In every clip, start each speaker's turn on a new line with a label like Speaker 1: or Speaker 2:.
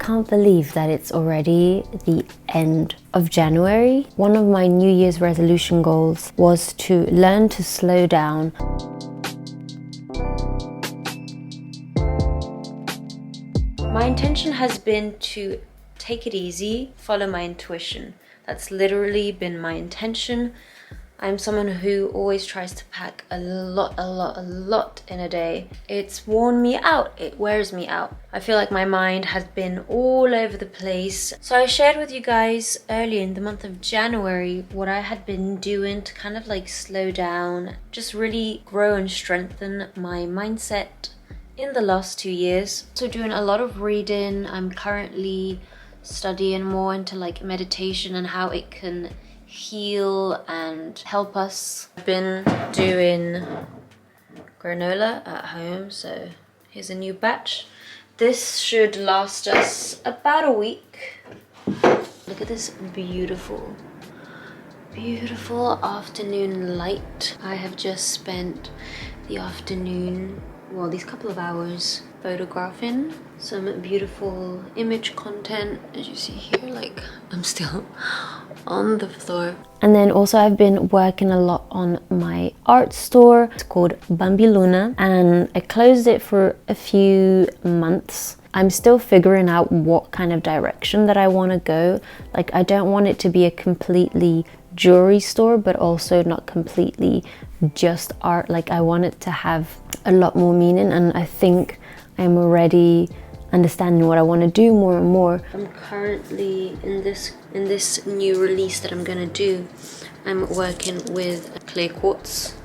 Speaker 1: can't believe that it's already the end of January. One of my New Year's resolution goals was to learn to slow down. My intention has been to take it easy, follow my intuition. That's literally been my intention. I'm someone who always tries to pack a lot in a day. It's worn me out, it wears me out. I feel like my mind has been all over the place. So I shared with you guys earlier in the month of January what I had been doing to kind of like slow down, just really grow and strengthen my mindset in the last 2 years. So doing a lot of reading. I'm currently studying more into like meditation and how it can heal and help us. I've been doing granola at home, so here's a new batch. This should last us about a week. Look at this beautiful afternoon light. I have just spent the afternoon, well, these couple of hours photographing some beautiful image content. As you see here, like I'm still on the floor. And then also I've been working a lot on my art store. It's called Bambi Luna and I closed it for a few months. I'm still figuring out what kind of direction that I want to go. Like I don't want it to be a completely jewelry store, but also not completely just art. Like I want it to have a lot more meaning, and I think I'm already understanding what I want to do more and more. I'm currently in this new release that I'm gonna do. I'm working with clear quartz.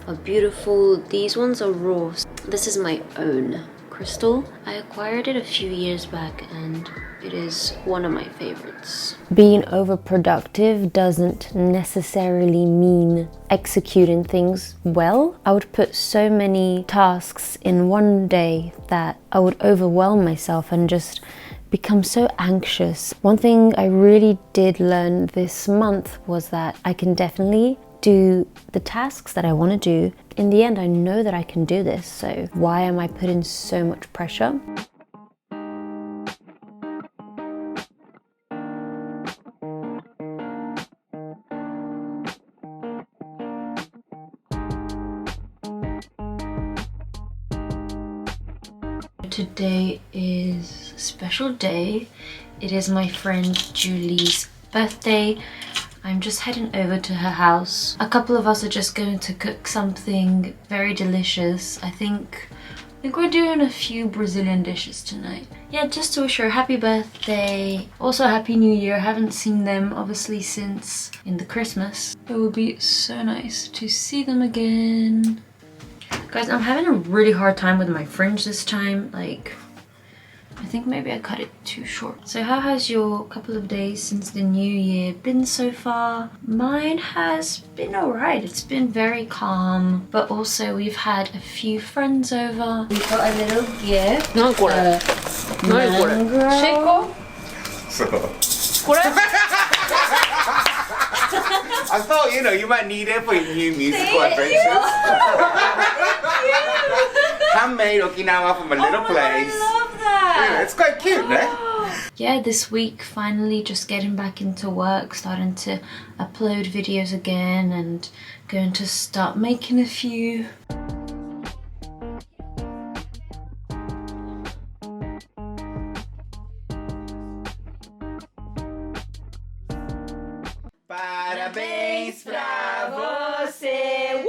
Speaker 1: Are beautiful. These ones are raw. This is my own crystal. I acquired it a few years back and it is one of my favorites. Being overproductive doesn't necessarily mean executing things well. I would put so many tasks in one day that I would overwhelm myself and just become so anxious. One thing I really did learn this month was that I can definitely do the tasks that I want to do. In the end, I know that I can do this, so why am I putting so much pressure? Today is a special day. It is my friend Julie's birthday. I'm just heading over to her house. A couple of us are just going to cook something very delicious. I think we're doing a few Brazilian dishes tonight. Yeah, just to wish her a happy birthday. Also happy new year. I haven't seen them obviously since in the Christmas. It will be so nice to see them again. Guys, I'm having a really hard time with my fringe this time. Like, I think maybe I cut it too short. So how has your couple of days since the new year been so far? Mine has been alright. It's been very calm, but also we've had a few friends over. We got a little gift. Mango.
Speaker 2: I thought, you might need it for your new musical adventures. Handmade Okinawa from a little place.
Speaker 1: I love that.
Speaker 2: Yeah, it's quite cute,
Speaker 1: Yeah, this week finally just getting back into work, starting to upload videos again and going to start making a few.
Speaker 2: Parabéns pra você,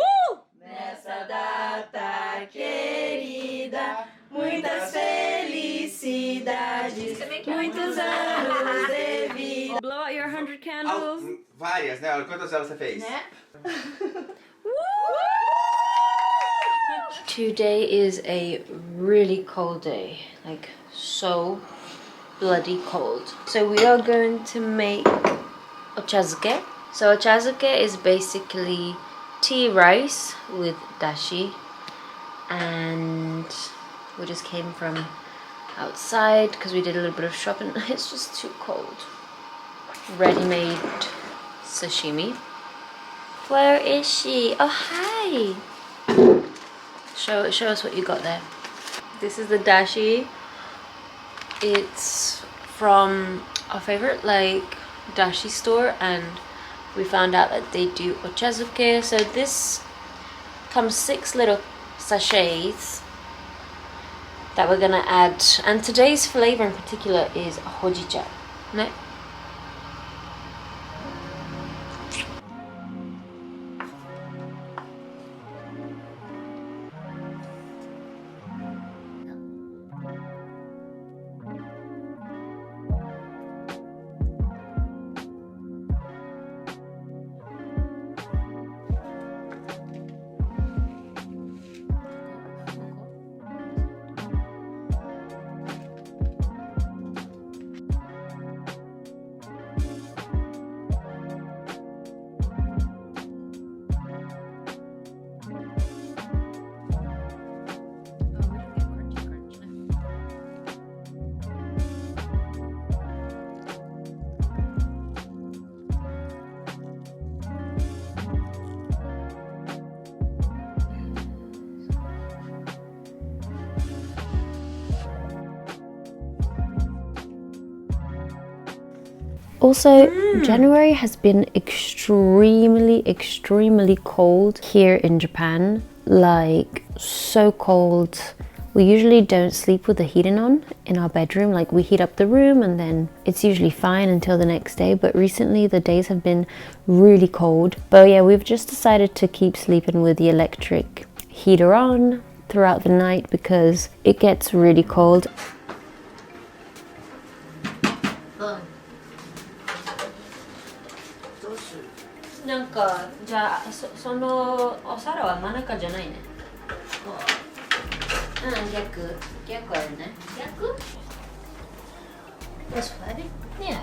Speaker 2: nessa data querida, muitas felicidades, muitos anos de vida.
Speaker 1: Blow out your 100 candles.
Speaker 2: Várias, né? Quantas delas você fez?
Speaker 1: Today is a really cold day, like so bloody cold. So we are going to make ochazuke. So ochazuke is basically tea rice with dashi, and we just came from outside because we did a little bit of shopping. It's just too cold. Ready-made sashimi. Where is she? Oh, hi! Show us what you got there. This is the dashi. It's from our favorite like dashi store, and we found out that they do ochazuke. So this comes 6 little sachets that we're gonna add, and today's flavor in particular is hojicha. Ne? Also, January has been extremely cold here in Japan. Like, so cold. We usually don't sleep with the heating on in our bedroom. Like, we heat up the room and then it's usually fine until the next day. But recently the days have been really cold. But yeah, we've just decided to keep sleeping with the electric heater on throughout the night because it gets really cold. なんかじゃあそのお皿は真ん中じゃないね。逆あるね。逆？ This way? Yeah.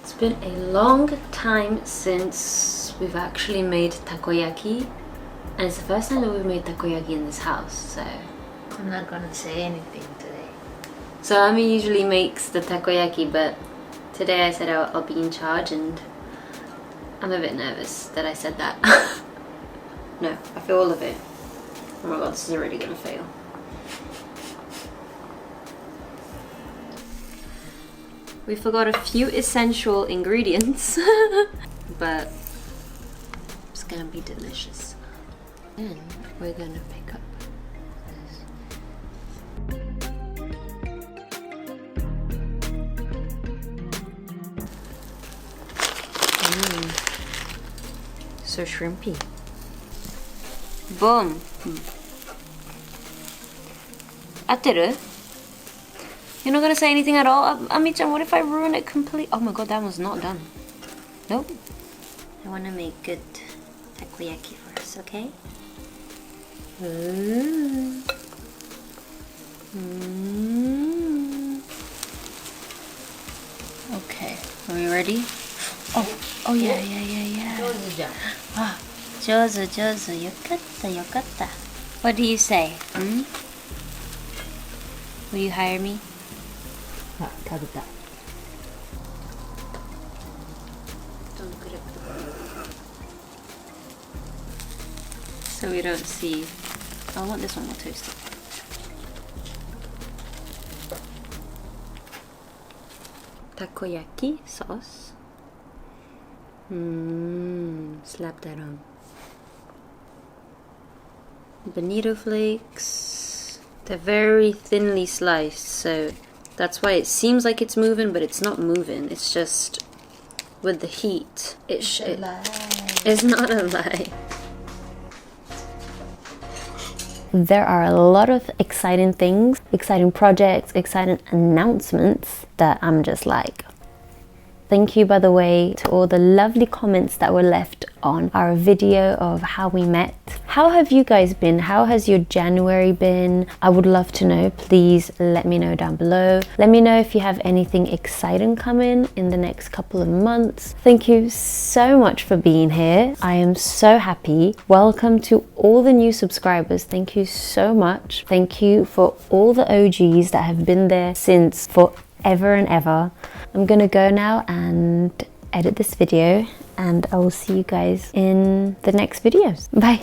Speaker 1: It's been a long time since we've actually made takoyaki, and it's the first time that we've made takoyaki in this house. So
Speaker 3: I'm not gonna say anything today.
Speaker 1: So Ami usually makes the takoyaki, but today I said I'll be in charge, and I'm a bit nervous that I said that. No, I feel all of it. Oh my god, this is already gonna fail. We forgot a few essential ingredients, but it's gonna be delicious. And we're gonna pick up this. So shrimpy. Boom. Atteru? You're not gonna say anything at all? Ami-chan, what if I ruin it completely? Oh my god, that one's not done. Nope. I wanna make good takoyaki for us, okay? Okay, are we ready? Oh yeah. Ah, 上手。よかった。What do you say? Will you hire me?
Speaker 3: あ、食べた。
Speaker 1: So we don't see. I want this one more toasted. Takoyaki sauce. Slap that on. Bonito flakes. They're very thinly sliced, so that's why it seems like it's moving, but it's not moving. It's just with the heat. It's not a lie. There are a lot of exciting things, exciting projects, exciting announcements that I'm just like, thank you, by the way, to all the lovely comments that were left on our video of how we met. How have you guys been? How has your January been? I would love to know. Please let me know down below. Let me know if you have anything exciting coming in the next couple of months. Thank you so much for being here. I am so happy. Welcome to all the new subscribers. Thank you so much. Thank you for all the OGs that have been there since forever and ever. I'm gonna go now and edit this video, and I will see you guys in the next videos. Bye.